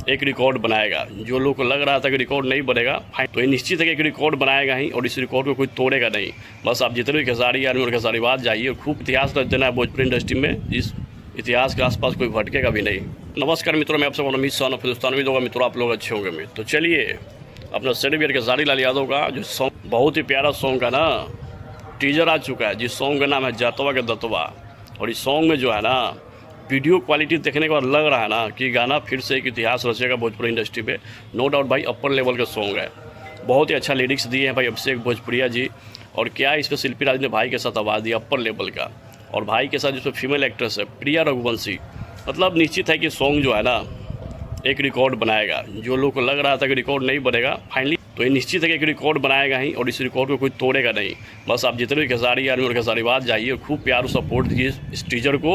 एक रिकॉर्ड बनाएगा। जो लोग को लग रहा था कि रिकॉर्ड नहीं बनेगा, तो ये निश्चित है कि एक रिकॉर्ड बनाएगा ही, और इस रिकॉर्ड को कोई तोड़ेगा नहीं। बस आप जितने भी खेसारी आर्मी और खेसारीबाद जाइए, खूब इतिहास रच देना है भोजपुरी इंडस्ट्री में। इस इतिहास के आसपास कोई भटकेगा भी नहीं। नमस्कार मित्रों, मैं आप सबको अमित शाह हिंदुस्तान उम्मीद होगा मित्रों आप लोग अच्छे होंगे। मैं तो चलिए अपना सेलिब्रिटी खेसारी लाल यादव का जो सॉन्ग, बहुत ही प्यारा सॉन्ग है ना, टीजर आ चुका है जिस सॉन्ग का नाम है जातवा के दतवा। और इस सॉन्ग में जो है ना, वीडियो क्वालिटी देखने के बाद लग रहा है ना कि गाना फिर से एक इतिहास रचेगा भोजपुरी इंडस्ट्री पे। नो डाउट भाई, अपर लेवल का सॉन्ग है। बहुत ही अच्छा लिरिक्स दिए हैं भाई अभिषेक भोजपुरिया जी। और क्या इस पर शिल्पी राज ने भाई के साथ आवाज़ दिया अपर लेवल का। और भाई के साथ जिसमें फीमेल एक्ट्रेस है प्रिया रघुवंशी। मतलब निश्चित है कि सॉन्ग जो है ना एक रिकॉर्ड बनाएगा। जो लोग को लग रहा था कि रिकॉर्ड नहीं बनेगा, फाइनली तो ये निश्चित है कि एक रिकॉर्ड बनाएगा ही, और इस रिकॉर्ड को कोई तोड़ेगा नहीं। बस आप जितने भी खेसारी आर्मी और खेसारीबाद जाइए, खूब प्यार और सपोर्ट दीजिए इस टीजर को,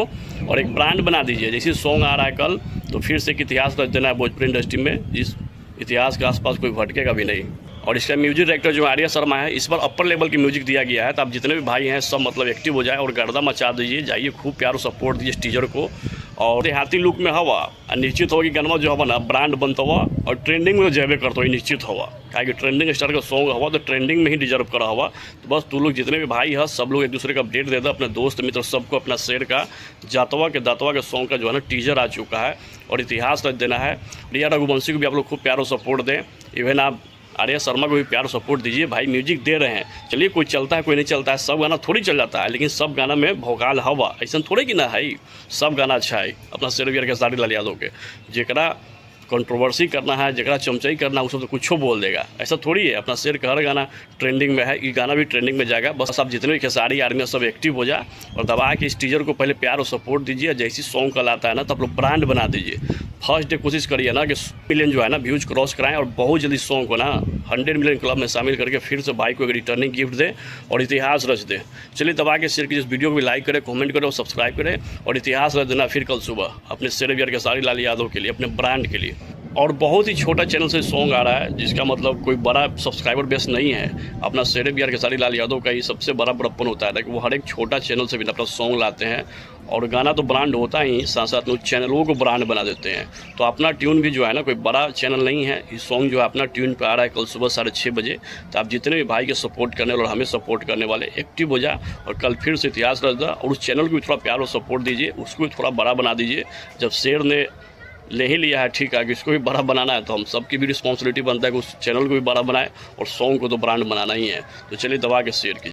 और एक ब्रांड बना दीजिए। जैसे सॉन्ग आ रहा है कल, तो फिर से एक इतिहास रच देना है भोजपुरी इंडस्ट्री में। जिस इतिहास के आसपास कोई भटकेगा भी नहीं। और इसका म्यूजिक डायरेक्टर जो आर्या शर्मा है, इस बार अपर लेवल की म्यूजिक दिया गया है। तो आप जितने भी भाई हैं सब मतलब एक्टिव हो जाए और गर्दा मचा दीजिए, जाइए खूब प्यार और सपोर्ट दीजिए इस टीजर को। और देहाती लुक में हवा निश्चित होगी, गनमा जो हवा ना ब्रांड बनता हुआ और ट्रेंडिंग में जेबे करता हुआ निश्चित हवा। क्या कि ट्रेंडिंग स्टार का सॉन्ग हवा तो ट्रेंडिंग में ही डिजर्व करा हुआ। तो बस तू लोग जितने भी भाई है सब लोग एक दूसरे का अपडेट दे दो, अपने दोस्त मित्र सबको अपना शेयर का। जातवा के दातवा के सॉन्ग का जो है ना टीजर आ चुका है, और इतिहास रच देना है। प्रिया रघुवंशी को भी आप लोग खूब प्यार और सपोर्ट दें। इवन आप आर्या शर्मा को भी प्यार सपोर्ट दीजिए। भाई म्यूजिक दे रहे हैं, चलिए कोई चलता है कोई नहीं चलता है, सब गाना थोड़ी चल जाता है, लेकिन सब गाना में भोकाल हवा ऐसा थोड़े कि ना है। सब गाना अच्छा है अपना सेलिब्रिटी खेसारी लाल यादव के। जेकरा कंट्रोवर्सी करना है, जगह चमचाई करना है, उसको तो कुछ बोल देगा, ऐसा थोड़ी है। अपना शेर का हर गाना ट्रेंडिंग में है, ये गाना भी ट्रेंडिंग में जाएगा। बस आप जितने भी खेसारी आर्मी सब एक्टिव हो जाए और दबा के इस टीजर को पहले प्यार और सपोर्ट दीजिए। जैसी सॉन्ग कल आता है ना, तो आप लोग ब्रांड बना दीजिए। फर्स्ट डे कोशिश करिए ना कि मिलियन जो है ना व्यूज क्रॉस कराएं, और बहुत जल्दी सॉन्ग को ना 100 मिलियन क्लब में शामिल करके फिर से भाई को एक रिटर्निंग गिफ्ट दें और इतिहास रच दें। चलिए दबा के शेयर कीजिए इस वीडियो को भी, लाइक करें, कमेंट करें और सब्सक्राइब करें, और इतिहास रच देना फिर कल सुबह अपने सेलिब्रिटी खेसारी लाल यादव के लिए, अपने ब्रांड के लिए। और बहुत ही छोटा चैनल से सॉन्ग आ रहा है, जिसका मतलब कोई बड़ा सब्सक्राइबर बेस नहीं है। अपना सेलिब्रिटी खेसारी लाल यादव का ही सबसे बड़ा बड़प्पन होता है कि वो हर एक छोटा चैनल से भी अपना सॉन्ग लाते हैं, और गाना तो ब्रांड होता ही, साथ साथ में चैनलों को ब्रांड बना देते हैं। तो अपना ट्यून भी जो है ना कोई बड़ा चैनल नहीं है, ये सॉन्ग जो है अपना ट्यून पे आ रहा है कल सुबह 6:30 बजे। तो आप जितने भी भाई के सपोर्ट करने वाले और हमें सपोर्ट करने वाले एक्टिव हो जाए, और कल फिर से इतिहास रच दे। और उस चैनल को भी थोड़ा प्यार और सपोर्ट दीजिए, उसको भी थोड़ा बड़ा बना दीजिए। जब शेर ने ले ही लिया है, ठीक है कि इसको भी बड़ा बनाना है, तो हम सबकी भी रिस्पॉन्सिबिलिटी बनता है कि उस चैनल को भी बड़ा बनाए, और सॉन्ग को तो ब्रांड बनाना ही है। तो चलिए दबा के शेयर कीजिए।